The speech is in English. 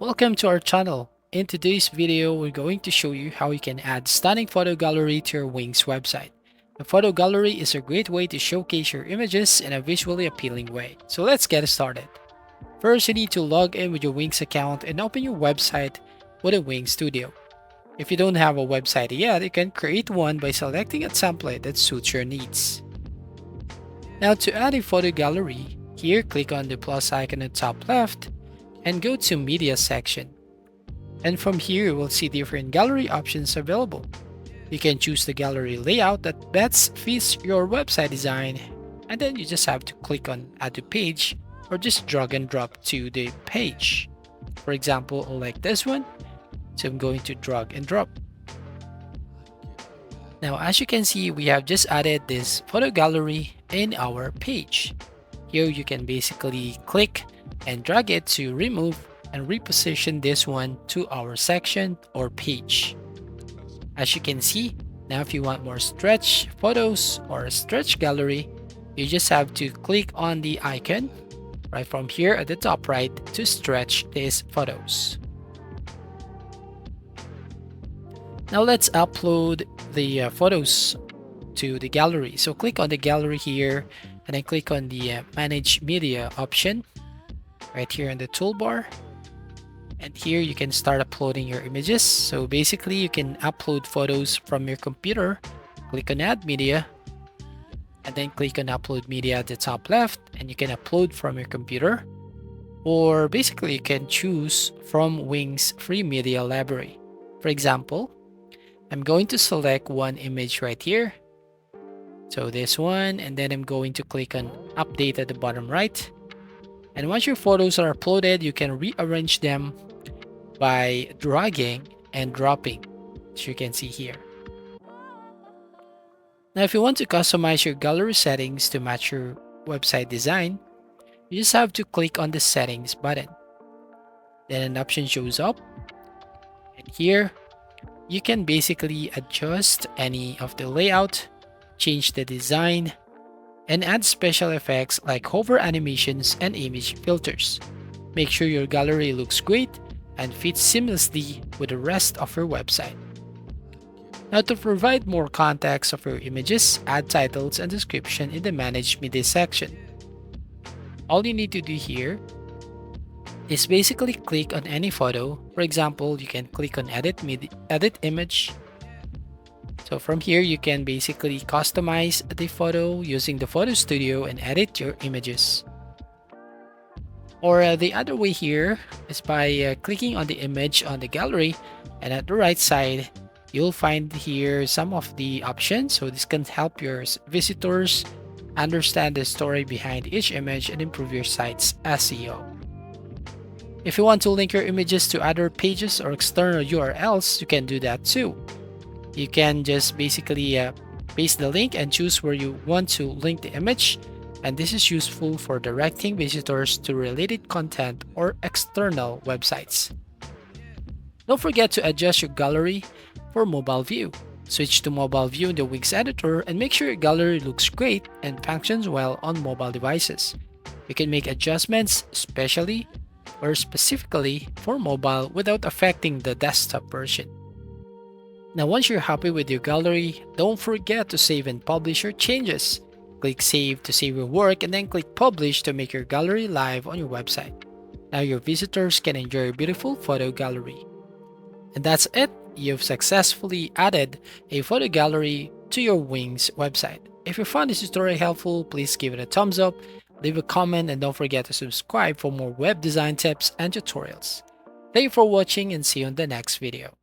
Welcome to our channel. In today's video, we're going to show you how you can add stunning photo gallery to your Wings website. A photo gallery is a great way to showcase your images in a visually appealing way. So let's get started. First, you need to log in with your Wings account and open your website with a Wings Studio. If you don't have a website yet, you can create one by selecting a template that suits your needs. Now to add a photo gallery, here click on the plus icon at top left and go to Media section. And from here, you will see different gallery options available. You can choose the gallery layout that best fits your website design, and then you just have to click on Add to Page or just drag and drop to the page. For example, like this one, so I'm going to drag and drop. Now, as you can see, we have just added this photo gallery in our page. Here you can basically click and drag it to remove and reposition this one to our section or page. As you can see, now if you want more stretch photos or a stretch gallery, you just have to click on the icon right from here at the top right to stretch these photos. Now let's upload the photos to the gallery. So click on the gallery here and then click on the Manage Media option right here in the toolbar. And here you can start uploading your images. So basically you can upload photos from your computer. Click on Add Media and then click on Upload Media at the top left, and you can upload from your computer, or basically you can choose from Wings free media library. For example, I'm going to select one image right here. So this one, and then I'm going to click on Update at the bottom right. And once your photos are uploaded, you can rearrange them by dragging and dropping, as you can see here. Now, if you want to customize your gallery settings to match your website design, you just have to click on the Settings button. Then an option shows up, and here you can basically adjust any of the layout, change the design, and add special effects like hover animations and image filters. Make sure your gallery looks great and fits seamlessly with the rest of your website. Now, to provide more context of your images, add titles and description in the Manage Media section. All you need to do here is basically click on any photo. For example, you can click on Edit Image. So from here, you can basically customize the photo using the Photo Studio and edit your images. Or the other way here is by clicking on the image on the gallery, and at the right side, you'll find here some of the options. So this can help your visitors understand the story behind each image and improve your site's SEO. If you want to link your images to other pages or external URLs, you can do that too. You can just basically paste the link and choose where you want to link the image, and this is useful for directing visitors to related content or external websites. Don't forget to adjust your gallery for mobile view. Switch to mobile view in the Wings editor and make sure your gallery looks great and functions well on mobile devices. You can make adjustments especially or specifically for mobile without affecting the desktop version. Now, once you're happy with your gallery, don't forget to save and publish your changes. Click Save to save your work and then click Publish to make your gallery live on your website. Now your visitors can enjoy your beautiful photo gallery. And that's it. You've successfully added a photo gallery to your Wings website. If you found this tutorial helpful, please give it a thumbs up, leave a comment, and don't forget to subscribe for more web design tips and tutorials. Thank you for watching and see you in the next video.